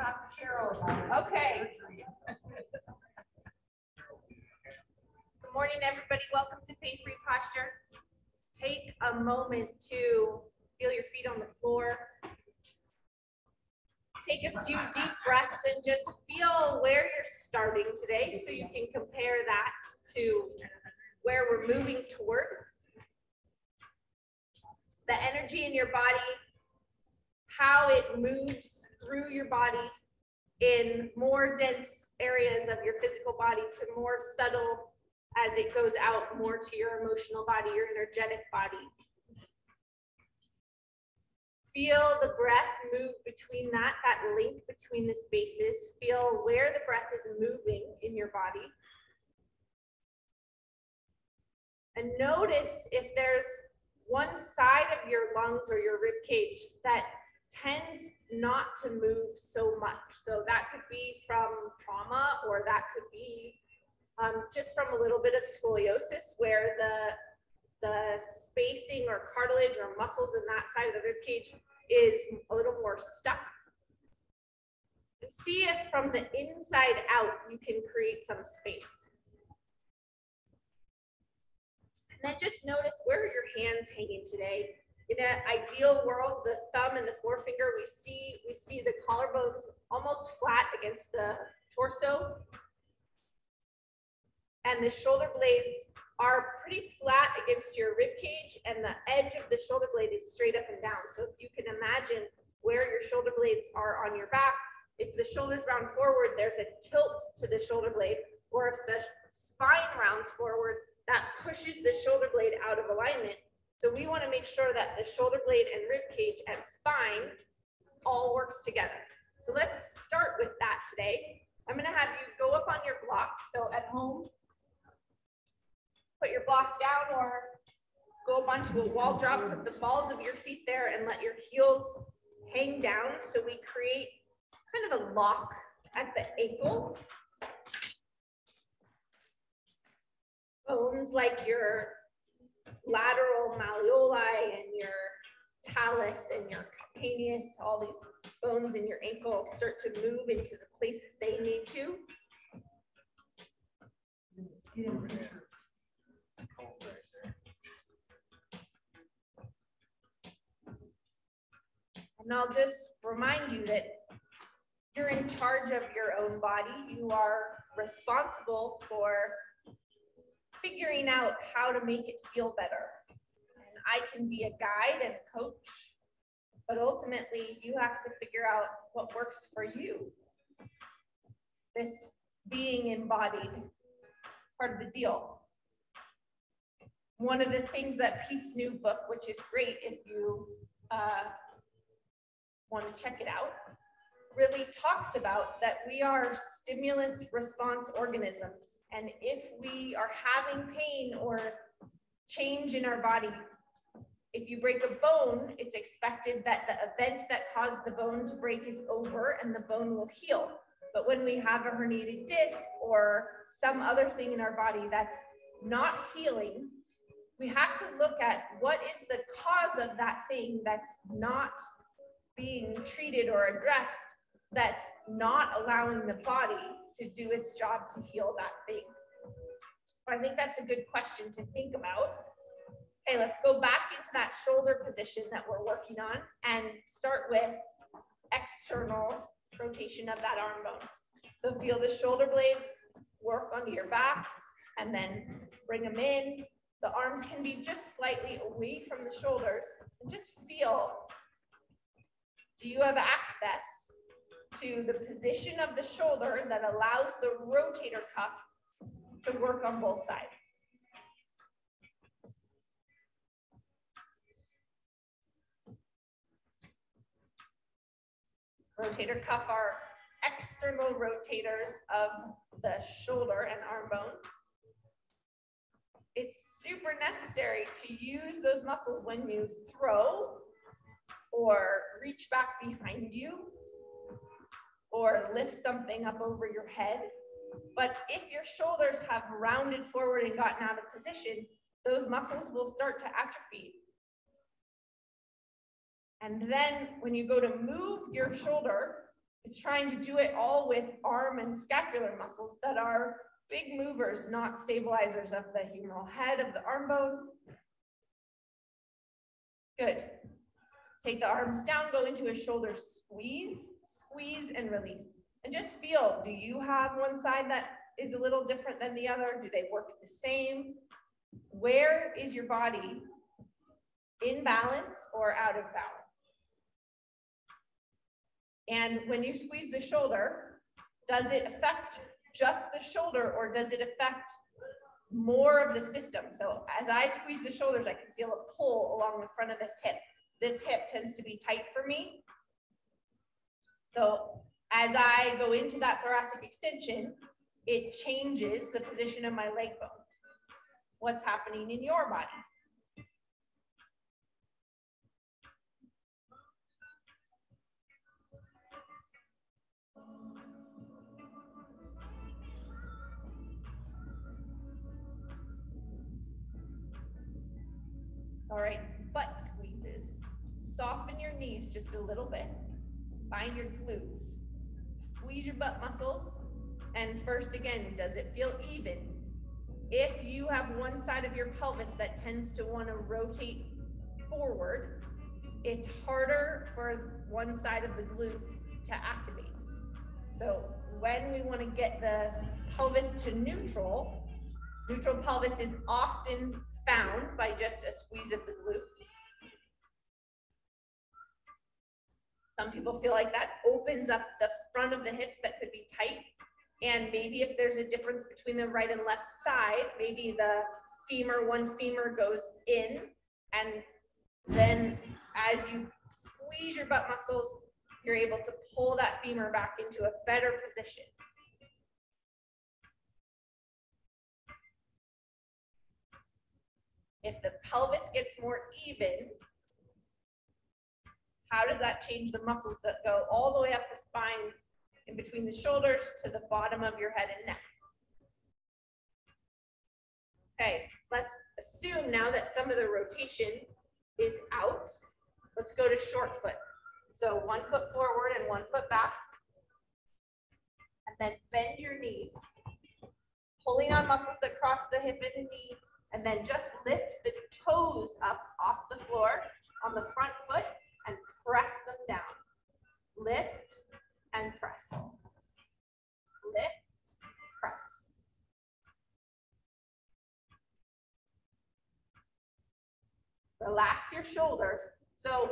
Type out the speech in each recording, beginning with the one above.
talk to Cheryl about it. Okay. Good morning, everybody. Welcome to Pain-Free Posture. Take a moment to feel your feet on the floor. Take a few deep breaths and just feel where you're starting today so you can compare that to where we're moving toward. The energy in your body, how it moves through your body in more dense areas of your physical body to more subtle as it goes out more to your emotional body, your energetic body. Feel the breath move between that link between the spaces. Feel where the breath is moving in your body. And notice if there's one side of your lungs or your rib cage that tends not to move so much. So that could be from trauma, or that could be just from a little bit of scoliosis where the spacing or cartilage or muscles in that side of the rib cage is a little more stuck. And see if from the inside out you can create some space. And then just notice, where are your hands hanging today? In an ideal world, the thumb and the forefinger, we see the collarbones almost flat against the torso. And the shoulder blades are pretty flat against your rib cage, and the edge of the shoulder blade is straight up and down. So if you can imagine where your shoulder blades are on your back, if the shoulders round forward, there's a tilt to the shoulder blade, or if the spine rounds forward, that pushes the shoulder blade out of alignment. So we want to make sure that the shoulder blade and rib cage and spine all works together. So let's start with that today. I'm going to have you go up on your block. So at home, put your block down or go up onto a wall drop, put the balls of your feet there and let your heels hang down. So we create kind of a lock at the ankle. Bones like your lateral malleoli and your talus and your calcaneus, all these bones in your ankle start to move into the places they need to. And I'll just remind you that you're in charge of your own body. You are responsible for figuring out how to make it feel better. And I can be a guide and a coach, but ultimately you have to figure out what works for you. This being embodied, part of the deal. One of the things that Pete's new book, which is great if you want to check it out, really talks about that we are stimulus response organisms. And if we are having pain or change in our body, if you break a bone, it's expected that the event that caused the bone to break is over and the bone will heal. But when we have a herniated disc or some other thing in our body that's not healing, we have to look at what is the cause of that thing that's not being treated or addressed, that's not allowing the body to do its job to heal that thing. I think that's a good question to think about. Okay, let's go back into that shoulder position that we're working on and start with external rotation of that arm bone. So feel the shoulder blades work onto your back and then bring them in. The arms can be just slightly away from the shoulders, and just feel, do you have access to the position of the shoulder that allows the rotator cuff to work on both sides? Rotator cuff are external rotators of the shoulder and arm bone. It's super necessary to use those muscles when you throw or reach back behind you or lift something up over your head. But if your shoulders have rounded forward and gotten out of position, those muscles will start to atrophy. And then when you go to move your shoulder, It's trying to do it all with arm and scapular muscles that are big movers, not stabilizers of the humeral head of the arm bone. Good. Take the arms down, go into a shoulder squeeze, squeeze and release. And just feel, do you have one side that is a little different than the other? Do they work the same? Where is your body in balance or out of balance? And when you squeeze the shoulder, does it affect just the shoulder or does it affect more of the system? So as I squeeze the shoulders, I can feel a pull along the front of this hip. This hip tends to be tight for me. So as I go into that thoracic extension, it changes the position of my leg bone. What's happening in your body? All right, butt squeezes. Soften your knees just a little bit. Find your glutes. Squeeze your butt muscles. And first, again, does it feel even? If you have one side of your pelvis that tends to want to rotate forward, it's harder for one side of the glutes to activate. So when we want to get the pelvis to neutral, neutral pelvis is often found by just a squeeze of the glutes. Some people feel like that opens up the front of the hips that could be tight. And maybe if there's a difference between the right and left side, maybe the femur, one femur goes in, and then as you squeeze your butt muscles, you're able to pull that femur back into a better position. If the pelvis gets more even, how does that change the muscles that go all the way up the spine in between the shoulders to the bottom of your head and neck? Okay, let's assume now that some of the rotation is out. Let's go to short foot. So 1 foot forward and 1 foot back. And then bend your knees, pulling on muscles that cross the hip and the knee, and then just lift the toes up off the floor on the front foot and press them down. Lift and press. Lift, press. Relax your shoulders. So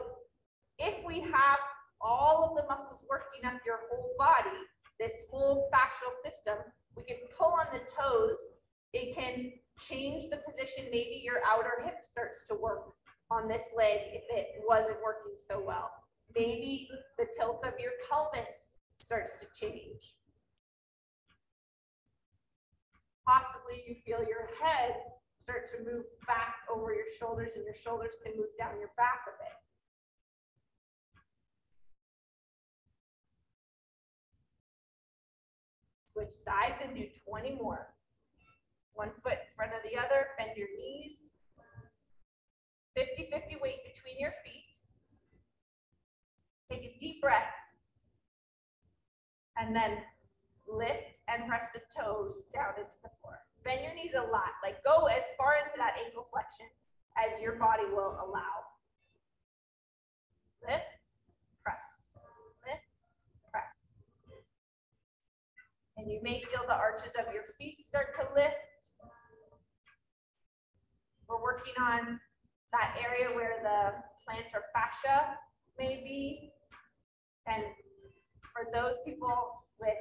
if we have all of the muscles working up your whole body, this whole fascial system, we can pull on the toes. It can change the position. Maybe your outer hip starts to work on this leg if it wasn't working so well. Maybe the tilt of your pelvis starts to change. Possibly you feel your head start to move back over your shoulders, and your shoulders can move down your back a bit. Switch sides and do 20 more. 1 foot in front of the other, bend your knees. 50-50 weight between your feet. Take a deep breath. And then lift and press the toes down into the floor. Bend your knees a lot. Like go as far into that ankle flexion as your body will allow. Lift, press, lift, press. And you may feel the arches of your feet start to lift. We're working on that area where the plantar fascia may be. And for those people with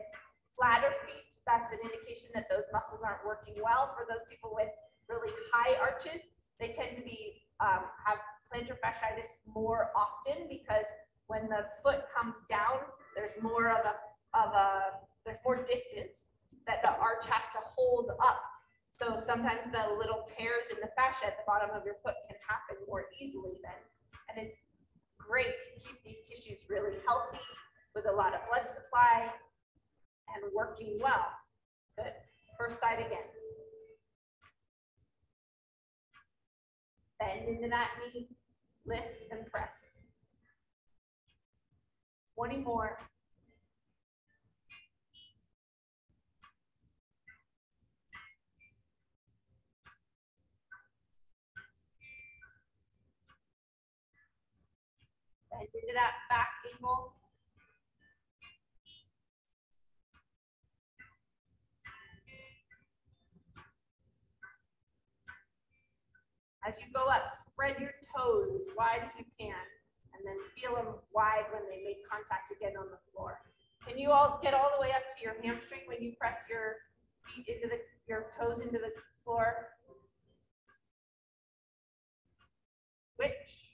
flatter feet, that's an indication that those muscles aren't working well. For those people with really high arches, they tend to be have plantar fasciitis more often because when the foot comes down, there's more there's more distance that the arch has to hold up. So sometimes the little tears in the fascia at the bottom of your foot can happen more easily then. And it's great to keep these tissues really healthy with a lot of blood supply and working well. Good. First side again. Bend into that knee, lift and press. 20 more. Bend into that back ankle. As you go up, spread your toes as wide as you can, and then feel them wide when they make contact again on the floor. Can you all get all the way up to your hamstring when you press your feet into your toes into the floor? Switch.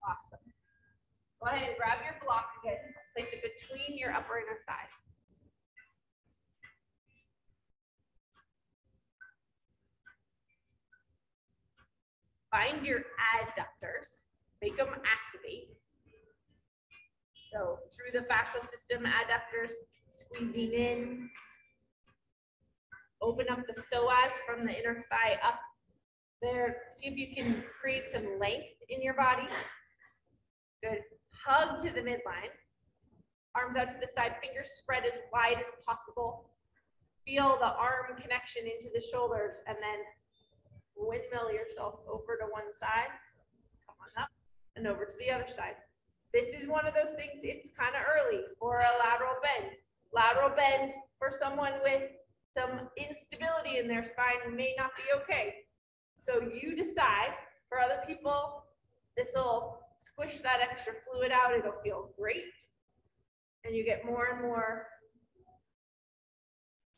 Awesome. Go ahead and grab your block again. Place it between your upper inner thighs. Find your adductors. Make them activate. So through the fascial system, adductors squeezing in. Open up the psoas from the inner thigh up there. See if you can create some length in your body. Good. Hug to the midline. Arms out to the side, fingers spread as wide as possible. Feel the arm connection into the shoulders, and then windmill yourself over to one side. Come on up and over to the other side. This is one of those things, it's kind of early for a lateral bend. Lateral bend for someone with some instability in their spine may not be okay. So you decide. For other people, this will squish that extra fluid out. It'll feel great. And you get more and more.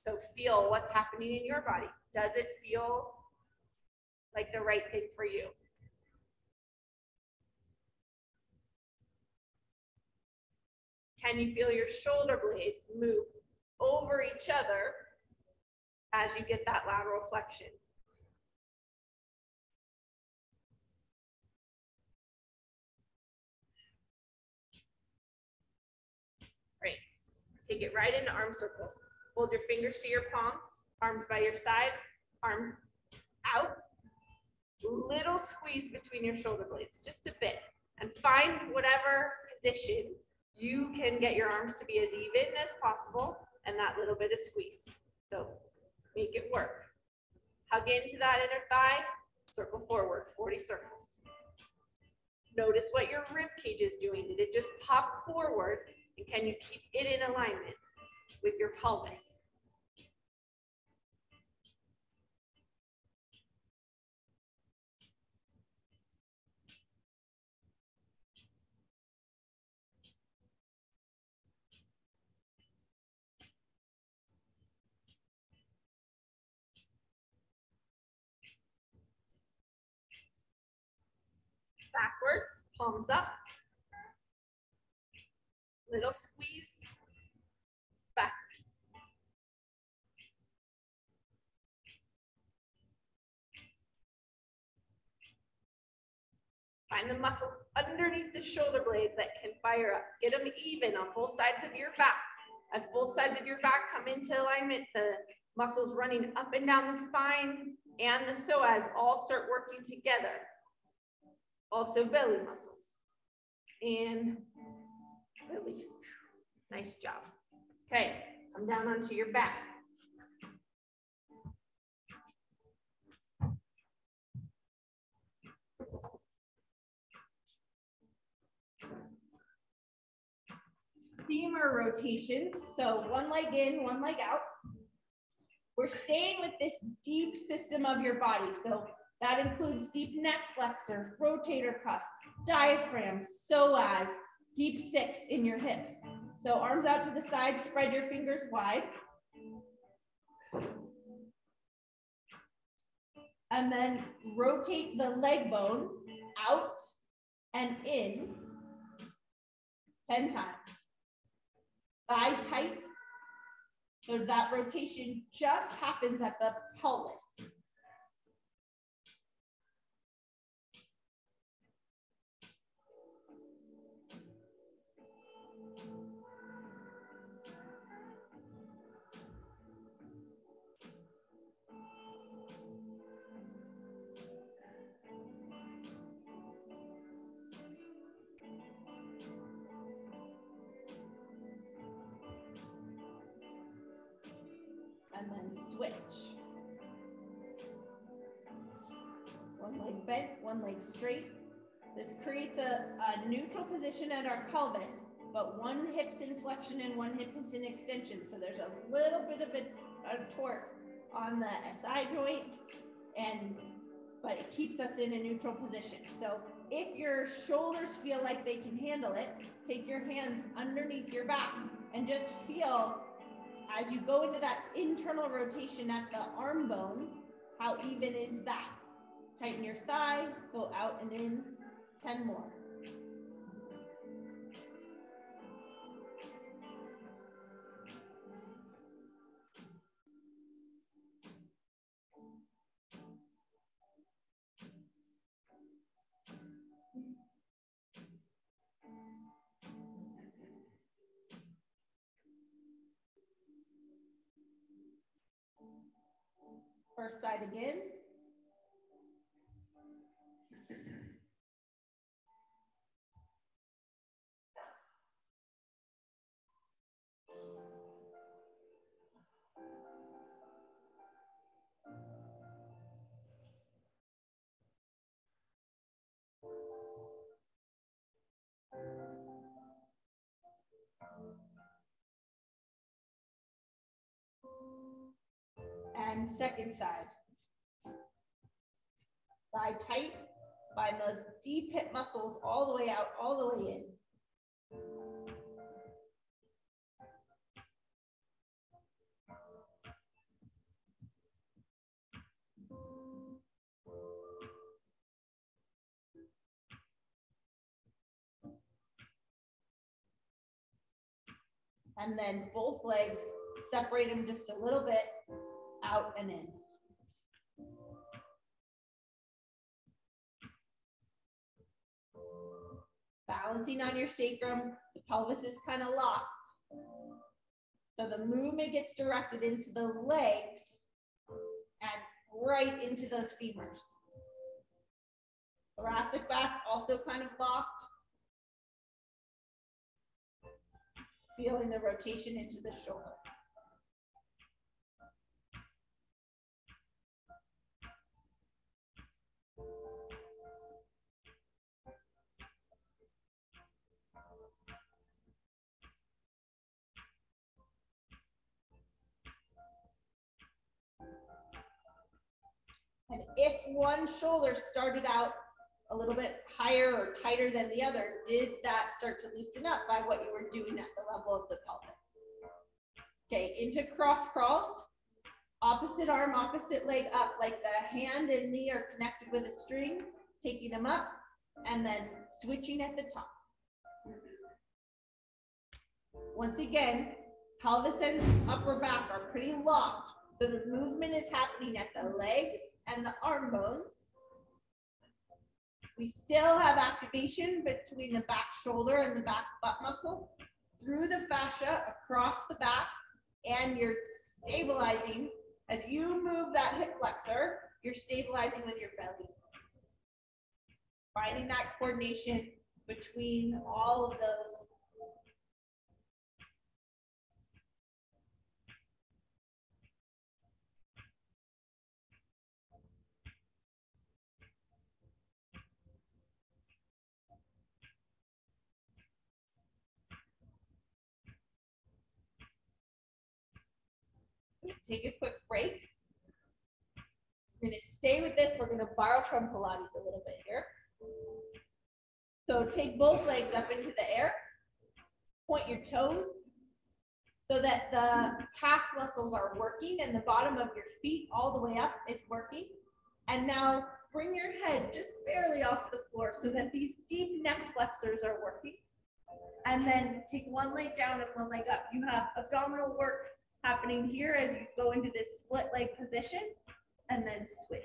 So feel what's happening in your body. Does it feel like the right thing for you? Can you feel your shoulder blades move over each other as you get that lateral flexion? Great. Take it right into arm circles. Hold your fingers to your palms, arms by your side, arms out. Little squeeze between your shoulder blades, just a bit. And find whatever position you can get your arms to be as even as possible, and that little bit of squeeze. So make it work. Hug into that inner thigh, circle forward, 40 circles. Notice what your rib cage is doing. Did it just pop forward? And can you keep it in alignment with your pelvis? Backwards, palms up. Little squeeze. Backwards. Find the muscles underneath the shoulder blade that can fire up. Get them even on both sides of your back. As both sides of your back come into alignment, the muscles running up and down the spine and the psoas all start working together. Also belly muscles. And release. Nice job. Okay, come down onto your back. Femur rotations. So one leg in, one leg out. We're staying with this deep system of your body. So that includes deep neck flexors, rotator cuff, diaphragm, psoas, deep six in your hips. So arms out to the side, spread your fingers wide. And then rotate the leg bone out and in 10 times. Thigh tight, So that rotation just happens at the pelvis. And then switch. One leg bent, one leg straight. This creates a neutral position at our pelvis, but one hip's in flexion and one hip is in extension. So there's a little bit of a torque on the SI joint, but it keeps us in a neutral position. So if your shoulders feel like they can handle it, take your hands underneath your back and just feel as you go into that internal rotation at the arm bone, how even is that? Tighten your thigh, go out and in, 10 more. First side again. And second side. Thigh tight, find those deep hip muscles all the way out, all the way in. And then both legs, separate them just a little bit, out and in. Balancing on your sacrum, the pelvis is kind of locked. So the movement gets directed into the legs and right into those femurs. Thoracic back also kind of locked. Feeling the rotation into the shoulder. And if one shoulder started out a little bit higher or tighter than the other, did that start to loosen up by what you were doing at the level of the pelvis? Okay, into cross crawls. Opposite arm, opposite leg up, like the hand and knee are connected with a string, taking them up, and then switching at the top. Once again, pelvis and upper back are pretty locked, so the movement is happening at the legs and the arm bones. We still have activation between the back shoulder and the back butt muscle through the fascia across the back, and you're stabilizing. As you move that hip flexor, you're stabilizing with your belly. Finding that coordination between all of those. Take a quick break. We're going to stay with this. We're going to borrow from Pilates a little bit here. So take both legs up into the air. Point your toes so that the calf muscles are working and the bottom of your feet all the way up is working. And now bring your head just barely off the floor so that these deep neck flexors are working. And then take one leg down and one leg up. You have abdominal work happening here as you go into this split leg position and then switch.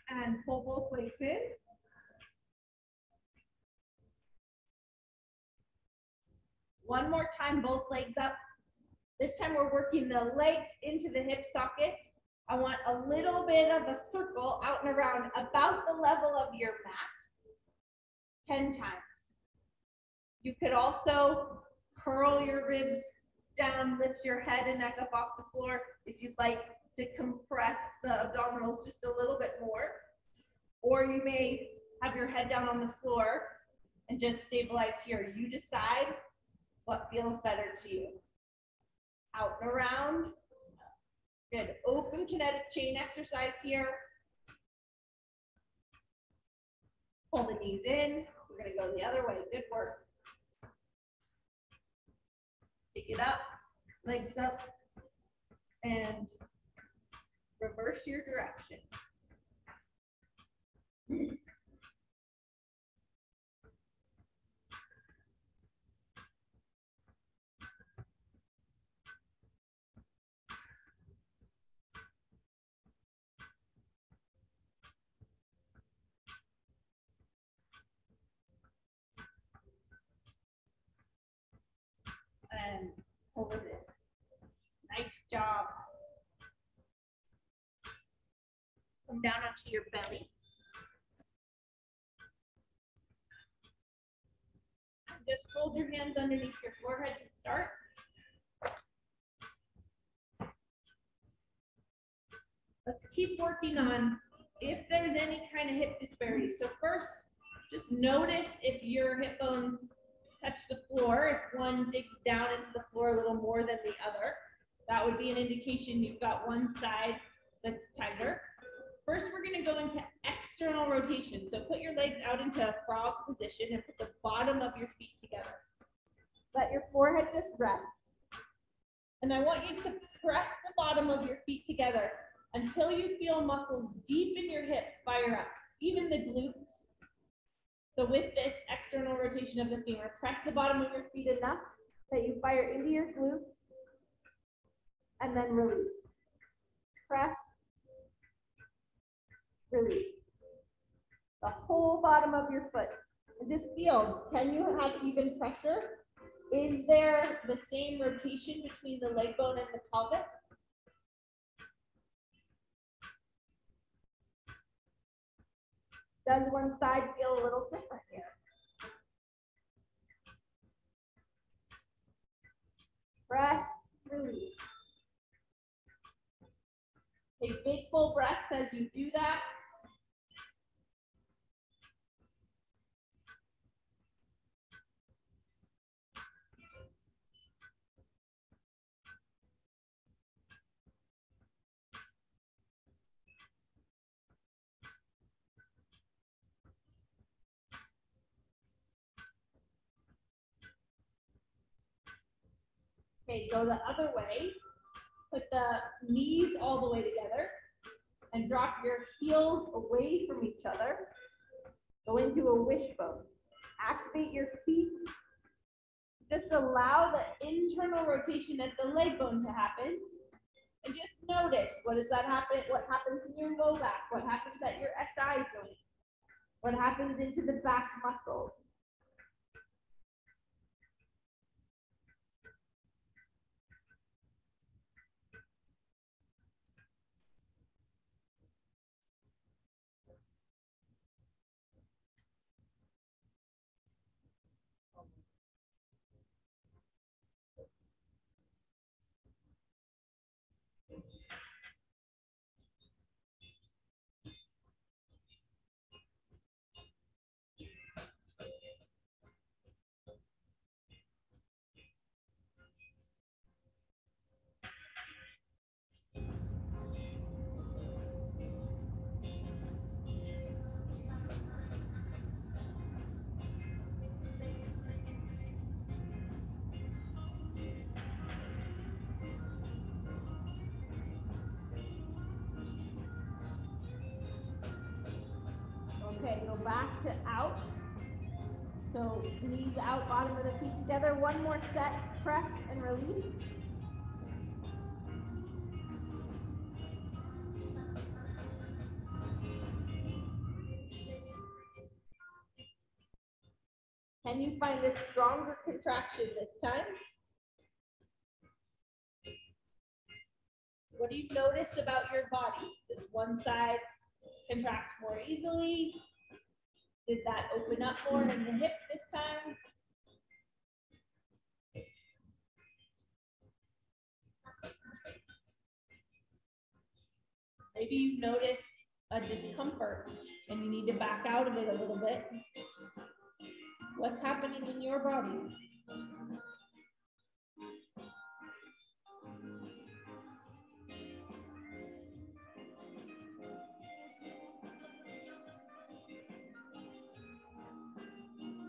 And pull both legs in. One more time, both legs up. This time we're working the legs into the hip sockets. I want a little bit of a circle out and around about the level of your mat, 10 times. You could also curl your ribs down, lift your head and neck up off the floor if you'd like to compress the abdominals just a little bit more. Or you may have your head down on the floor and just stabilize here. You decide what feels better to you. Out and around. Good. Open kinetic chain exercise here. Pull the knees in. We're going to go the other way. Good work. Take it up, legs up, and reverse your direction. And hold it in. Nice job. Come down onto your belly. And just fold your hands underneath your forehead to start. Let's keep working on if there's any kind of hip disparity. So first, just notice if your hip bones touch the floor. If one digs down into the floor a little more than the other, that would be an indication you've got one side that's tighter. First, we're going to go into external rotation. So put your legs out into a frog position and put the bottom of your feet together. Let your forehead just rest. And I want you to press the bottom of your feet together until you feel muscles deep in your hips fire up, even the glutes. So with this external rotation of the femur, press the bottom of your feet enough that you fire into your glutes and then release. Press, release. The whole bottom of your foot. And just feel, can you have even pressure? Is there the same rotation between the leg bone and the pelvis? Does one side feel a little different here? Breath, release. Take big full breaths as you do that. Okay, go the other way. Put the knees all the way together and drop your heels away from each other. Go into a wishbone. Activate your feet. Just allow the internal rotation at the leg bone to happen. And just notice, what does that happen? What happens in your low back? What happens at your SI joint? What happens into the back muscles? back to out. So knees out, bottom of the feet together. One more set, press and release. Can you find a stronger contraction this time? What do you notice about your body? Does one side contract more easily? Did that open up more in the hip this time? Maybe you notice a discomfort and you need to back out of it a little bit. What's happening in your body?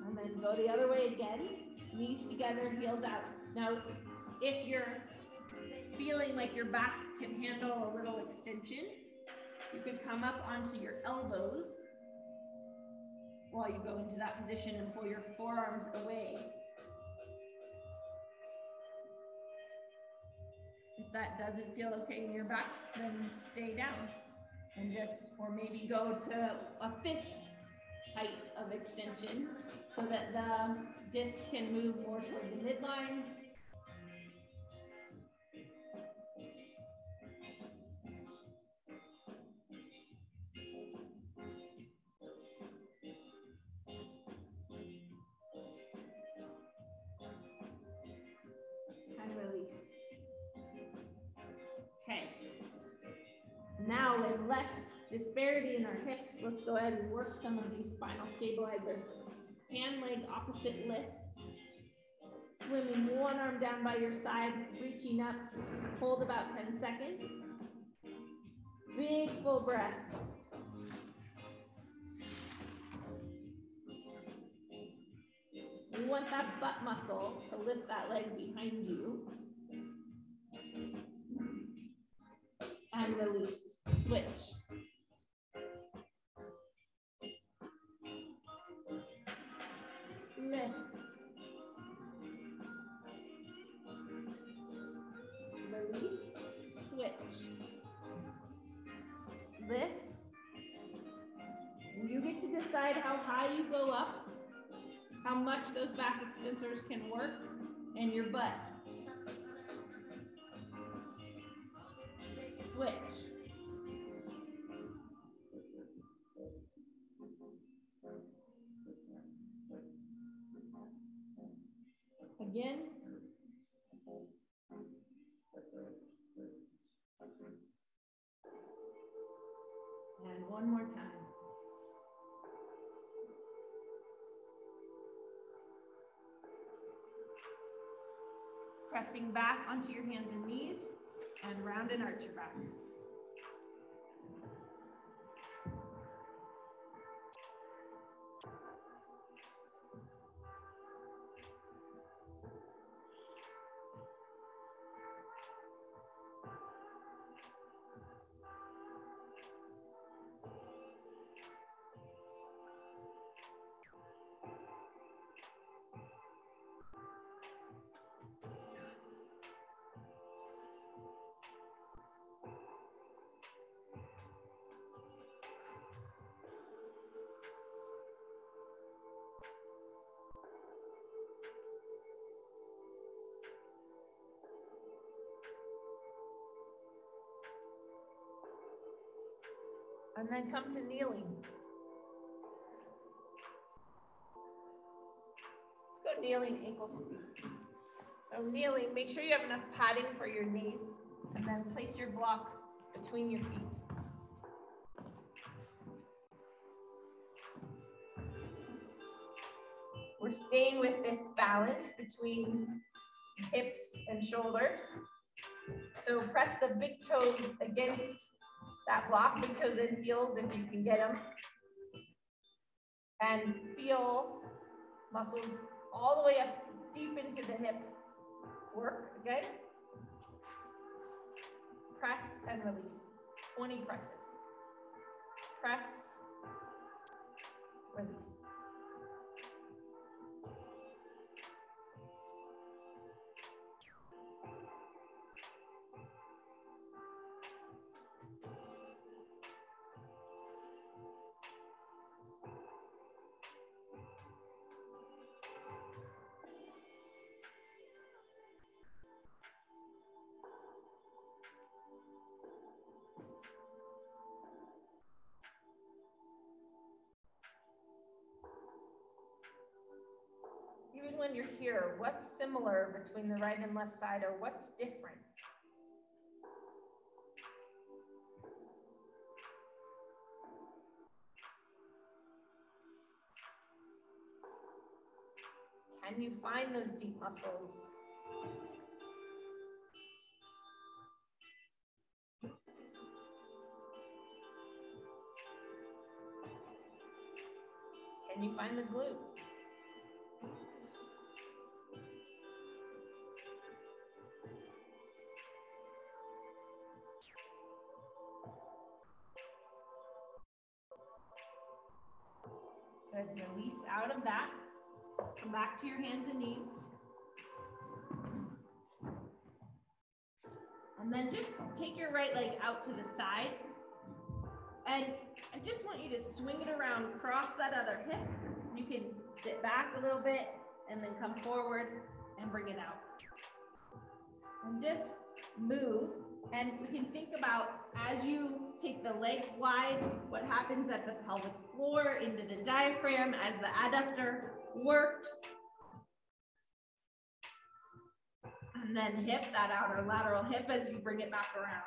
And then go the other way again. Knees together, heels out. Now, if you're feeling like your back can handle a little extension, you could come up onto your elbows while you go into that position and pull your forearms away. If that doesn't feel okay in your back, then stay down and just, or maybe go to a fist height of extension so that the disc can move more toward the midline. And release. Okay. Now with less disparity in our hips, let's go ahead and work some of these spinal stabilizers. Hand, leg, opposite lifts. Swimming one arm down by your side, reaching up, hold about 10 seconds. Big full breath. You want that butt muscle to lift that leg behind you. And release, switch. Lift. Release, switch. Lift. You get to decide how high you go up, how much those back extensors can work, and your butt. Switch. Again. And one more time. Pressing back onto your hands and knees and round and arch your back. And then come to kneeling. Let's go kneeling, ankle sweep. So kneeling, make sure you have enough padding for your knees, and then place your block between your feet. We're staying with this balance between hips and shoulders. So press the big toes against that block, big toes and heels if you can get them. And feel muscles all the way up deep into the hip. Work again. Press and release. 20 presses. Press, release. Even when you're here, what's similar between the right and left side, or what's different? Can you find those deep muscles? Can you find the glute? Good. Release out of that. Come back to your hands and knees. And then just take your right leg out to the side. And I just want you to swing it around, cross that other hip. You can sit back a little bit and then come forward and bring it out. And just move. And we can think about, as you take the leg wide, what happens at the pelvic floor into the diaphragm as the adductor works. And then hip, that outer lateral hip, as you bring it back around.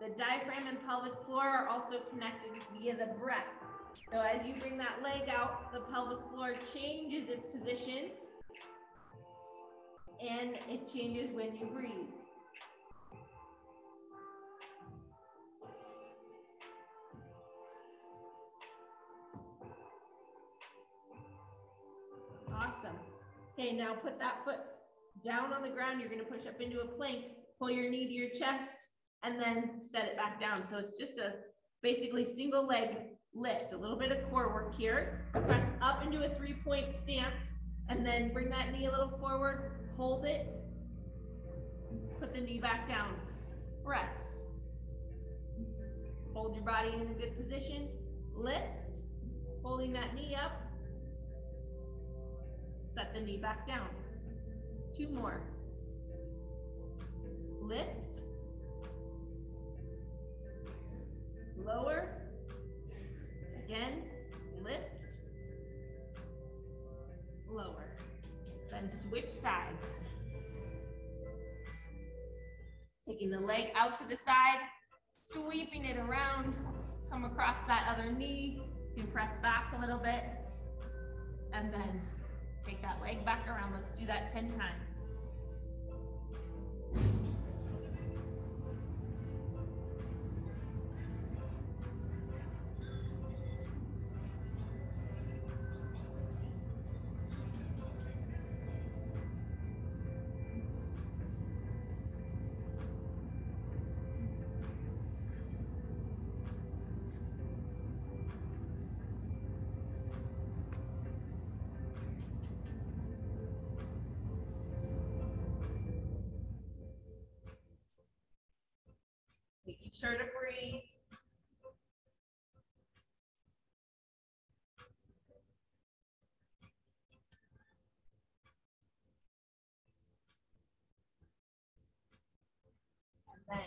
The diaphragm and pelvic floor are also connected via the breath. So as you bring that leg out, the pelvic floor changes its position, and it changes when you breathe. Awesome. Okay, now put that foot down on the ground. You're going to push up into a plank, pull your knee to your chest, and then set it back down. So it's just a basically single leg lift, a little bit of core work here. Press up into a 3-point stance, and then bring that knee a little forward, hold it, put the knee back down, rest. Hold your body in a good position, lift, holding that knee up, set the knee back down. 2 more. Lift, lower, again, lift, lower. Then switch sides. Taking the leg out to the side, sweeping it around, come across that other knee, you can press back a little bit, and then take that leg back around. Let's do that 10 times. Making sure to breathe. And then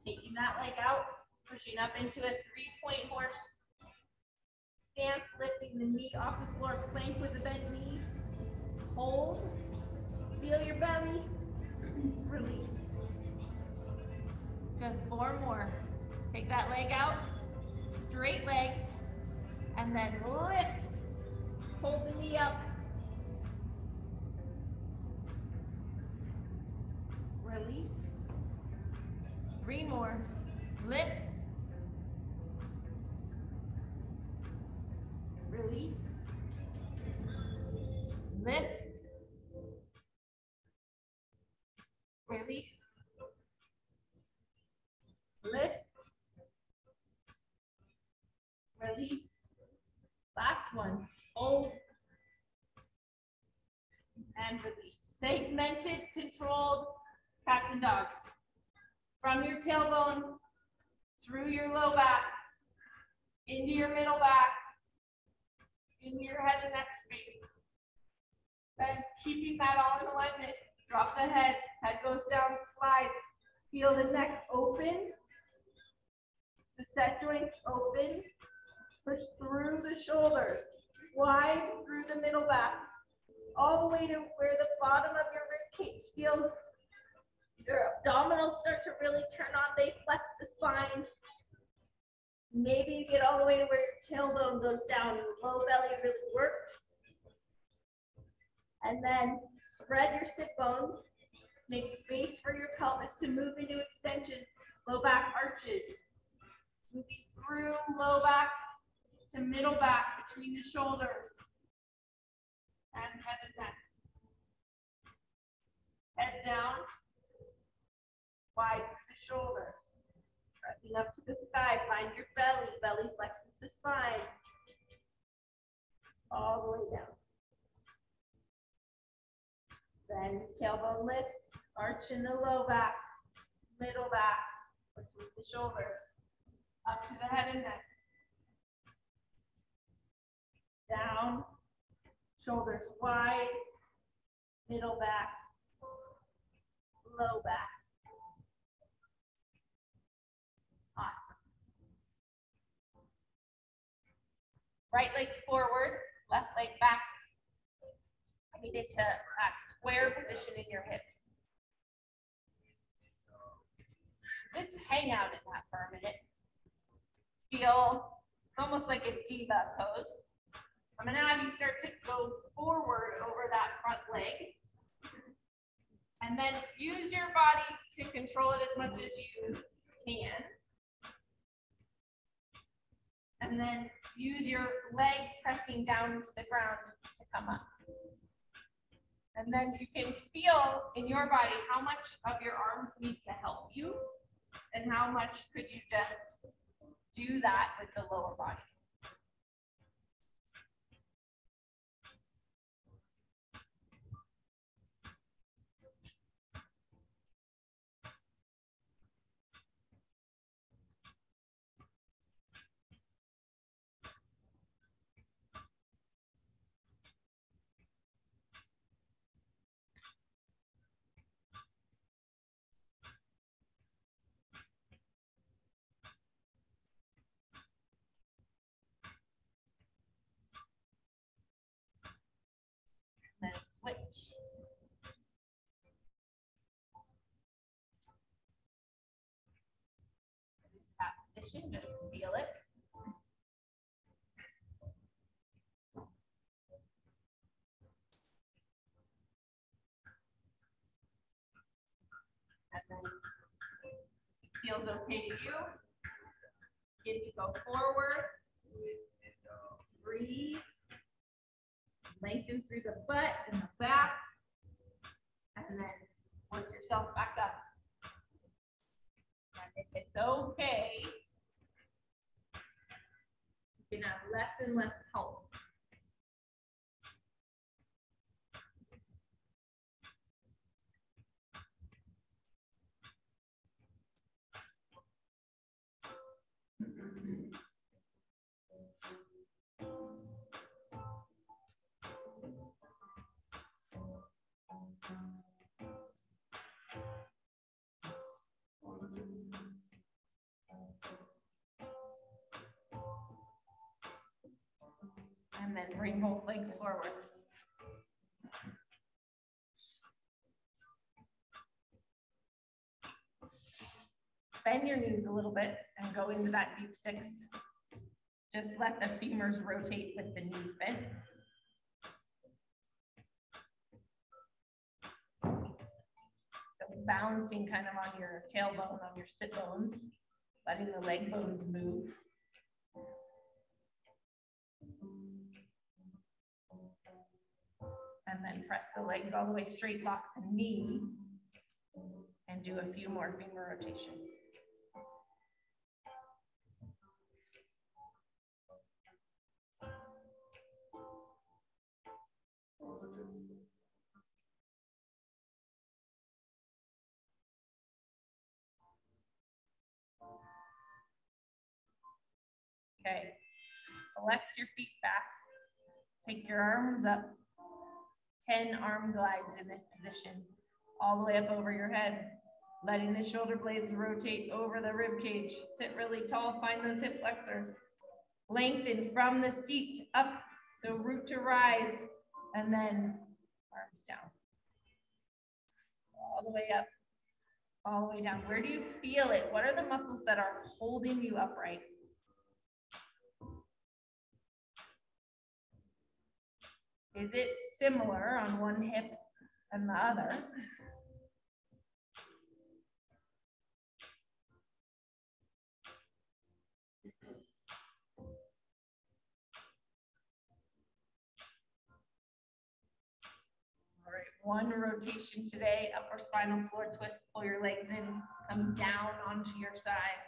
taking that leg out, pushing up into a 3-point horse stance, lifting the knee off the floor, plank with a bent knee. Hold, feel your belly, release. Good, 4 more. Take that leg out, straight leg, and then lift. Hold the knee up. Release. 3 more. Lift. Release. Lift. Release. one. Hold. And release. Segmented, controlled cats and dogs. From your tailbone, through your low back, into your middle back, into your head and neck space. And keeping that all in alignment. Drop the head goes down, slide. Feel the neck open. The set joints open. Push through the shoulders. Wide through the middle back. All the way to where the bottom of your rib cage feels. Your abdominals start to really turn on. They flex the spine. Maybe you get all the way to where your tailbone goes down. Your low belly really works. And then spread your sit bones. Make space for your pelvis to move into extension. Low back arches. Moving through low back to middle back between the shoulders. And head and neck. Head down. Wide through the shoulders. Pressing up to the sky. Find your belly. Belly flexes the spine. All the way down. Then tailbone lifts. Arch in the low back. Middle back. Between the shoulders. Up to the head and neck. Down. Shoulders wide. Middle back. Low back. Awesome. Right leg forward, left leg back. Get into that square position in your hips. Just hang out in that for a minute. Feel, it's almost like a diva pose. I'm going to have you start to go forward over that front leg. And then use your body to control it as much as you can. And then use your leg pressing down to the ground to come up. And then you can feel in your body how much of your arms need to help you and how much could you just do that with the lower body. Then switch. That position, just feel it. And then it feels okay to you. Begin to go forward. Breathe. Lengthen through the butt and the back, and then work yourself back up. And if it's okay, you can have less and less help. And then bring both legs forward. Bend your knees a little bit and go into that deep six. Just let the femurs rotate with the knees bent. So balancing kind of on your tailbone, on your sit bones, letting the leg bones move. And then press the legs all the way straight, lock the knee, and do a few more femur rotations. Okay, flex your feet back. Take your arms up. 10 arm glides in this position, all the way up over your head, letting the shoulder blades rotate over the rib cage. Sit really tall, find those hip flexors. Lengthen from the seat up, so root to rise, and then arms down. All the way up, all the way down. Where do you feel it? What are the muscles that are holding you upright? Is it similar on one hip and the other? All right, one rotation today, upper spinal floor twist, pull your legs in, come down onto your side.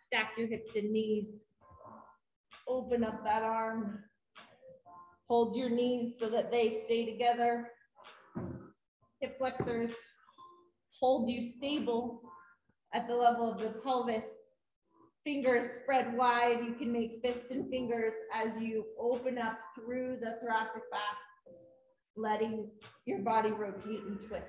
Stack your hips and knees. Open up that arm. Hold your knees so that they stay together. Hip flexors hold you stable at the level of the pelvis. Fingers spread wide. You can make fists and fingers as you open up through the thoracic back, letting your body rotate and twist.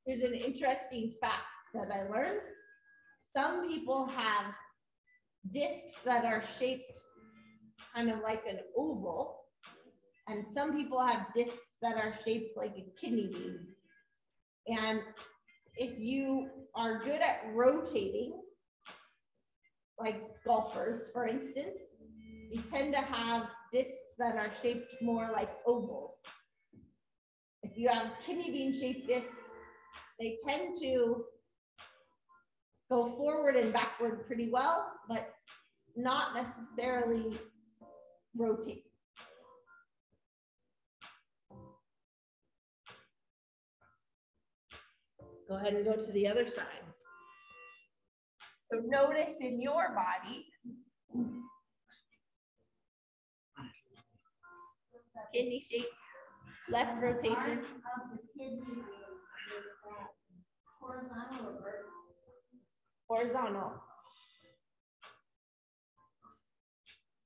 Here's an interesting fact that I learned. Some people have discs that are shaped kind of like an oval, and some people have discs that are shaped like a kidney bean. And if you are good at rotating, like golfers, for instance, you tend to have discs that are shaped more like ovals. If you have kidney bean shaped discs, they tend to go forward and backward pretty well, but not necessarily rotate. Go ahead and go to the other side. So notice in your body, kidney shapes, less rotation. Horizontal or vertical? Horizontal.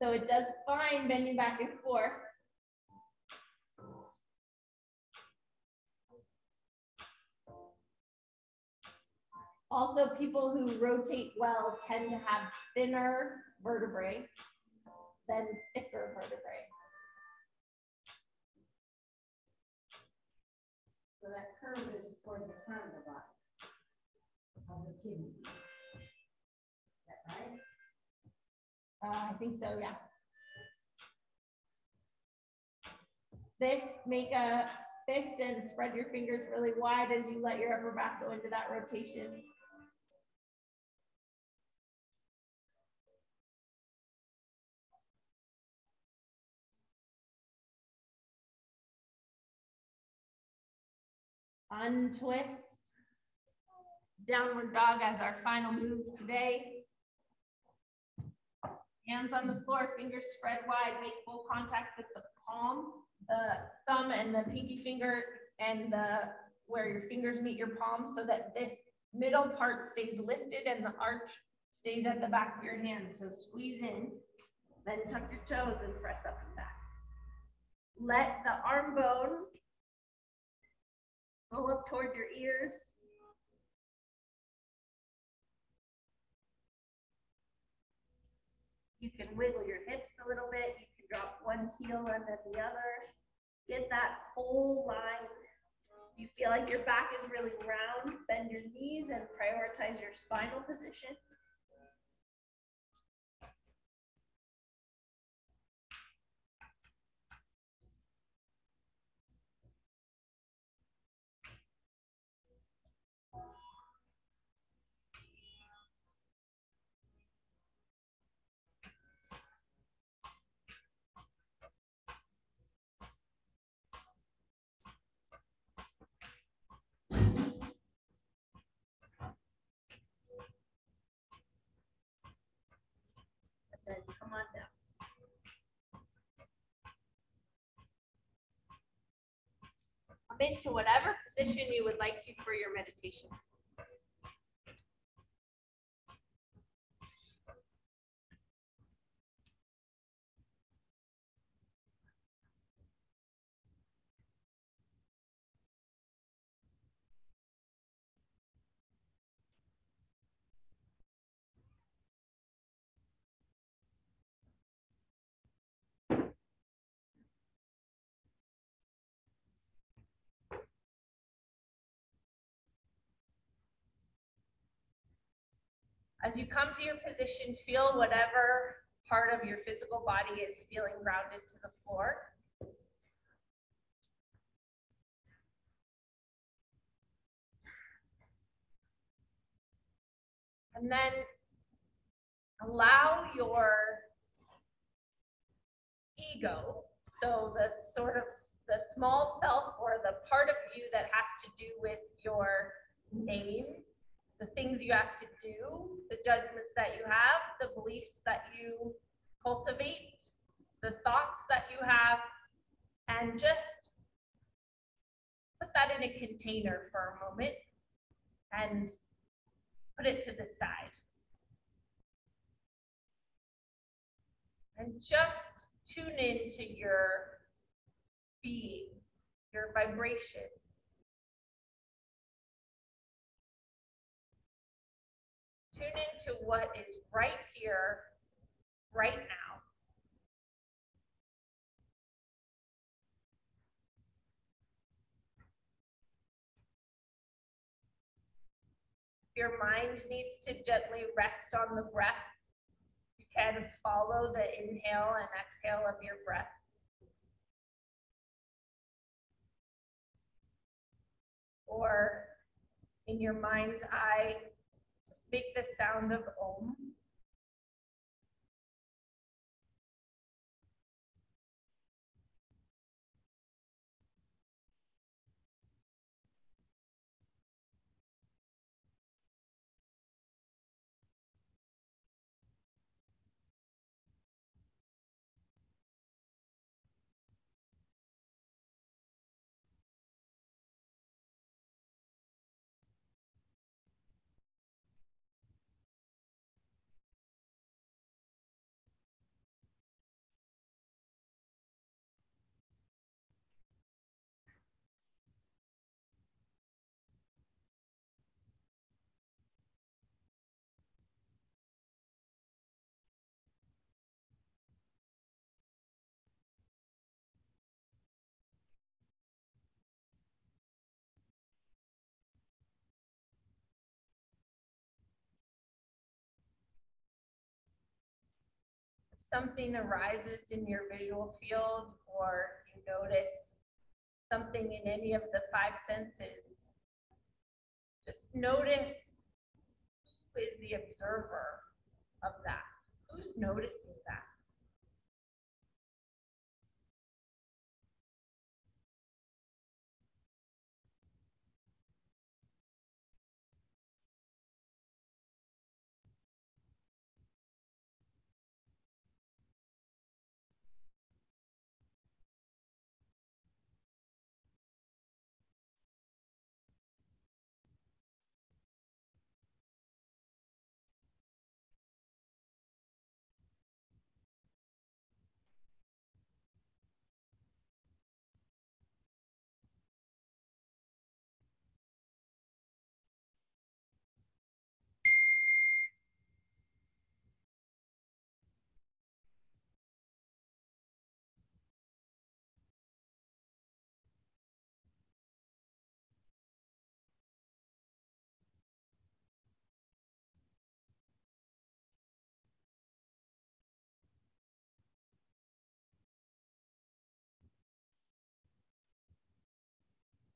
So it does fine bending back and forth. Also, people who rotate well tend to have thinner vertebrae than thicker vertebrae. So that curve is toward the front of the body, of the kidney. Is that right? I think so, yeah. This, make a fist and spread your fingers really wide as you let your upper back go into that rotation. Untwist. Downward dog as our final move today. Hands on the floor, fingers spread wide, make full contact with the palm, the thumb and the pinky finger, and where your fingers meet your palm, so that this middle part stays lifted and the arch stays at the back of your hand. So squeeze in, then tuck your toes and press up and back. Let the arm bone go up toward your ears. You can wiggle your hips a little bit. You can drop one heel and then the other. Get that whole line. You feel like your back is really round, bend your knees and prioritize your spinal position. into whatever position you would like to for your meditation. As you come to your position, feel whatever part of your physical body is feeling grounded to the floor. And then allow your ego, so the sort of the small self or the part of you that has to do with your name, the things you have to do, the judgments that you have, the beliefs that you cultivate, the thoughts that you have, and just put that in a container for a moment and put it to the side. And just tune into your being, your vibration. Tune into what is right here, right now. If your mind needs to gently rest on the breath, you can follow the inhale and exhale of your breath. Or in your mind's eye, just make the sound of Om. Something arises in your visual field, or you notice something in any of the five senses, just notice who is the observer of that. Who's noticing that?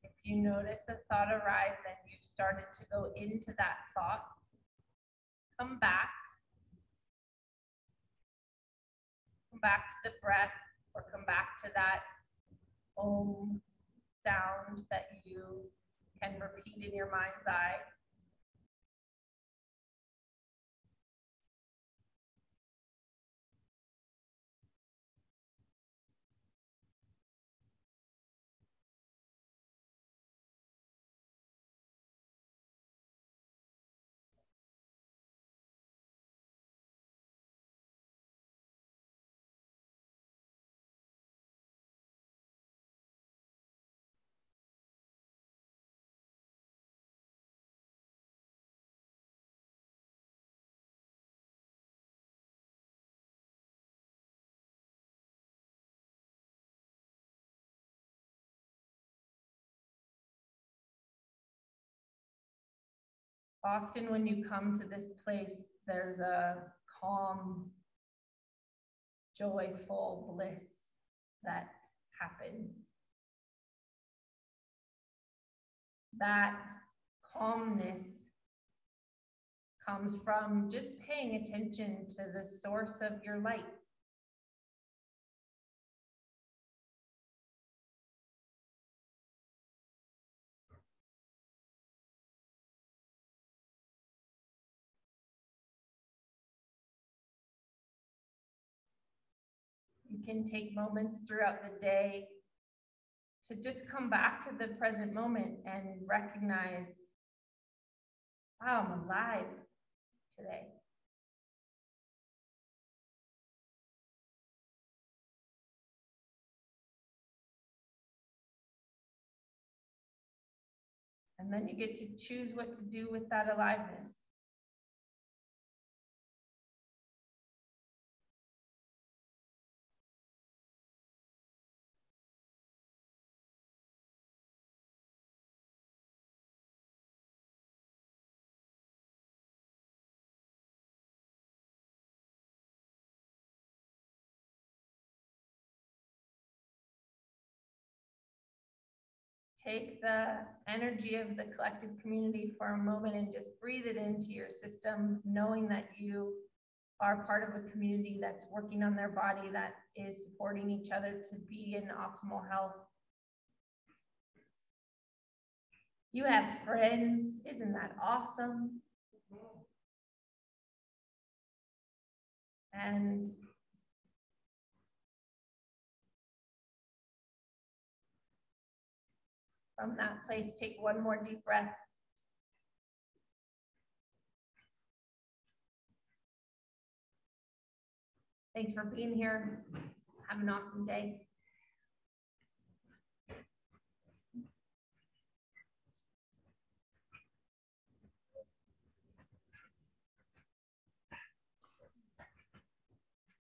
If you notice a thought arise and you've started to go into that thought, come back to the breath, or come back to that Om sound that you can repeat in your mind's eye. Often when you come to this place, there's a calm, joyful bliss that happens. That calmness comes from just paying attention to the source of your light. You can take moments throughout the day to just come back to the present moment and recognize, wow, I'm alive today. And then you get to choose what to do with that aliveness. Take the energy of the collective community for a moment and just breathe it into your system, knowing that you are part of a community that's working on their body, that is supporting each other to be in optimal health. You have friends. Isn't that awesome? And from that place, take one more deep breath. Thanks for being here. Have an awesome day.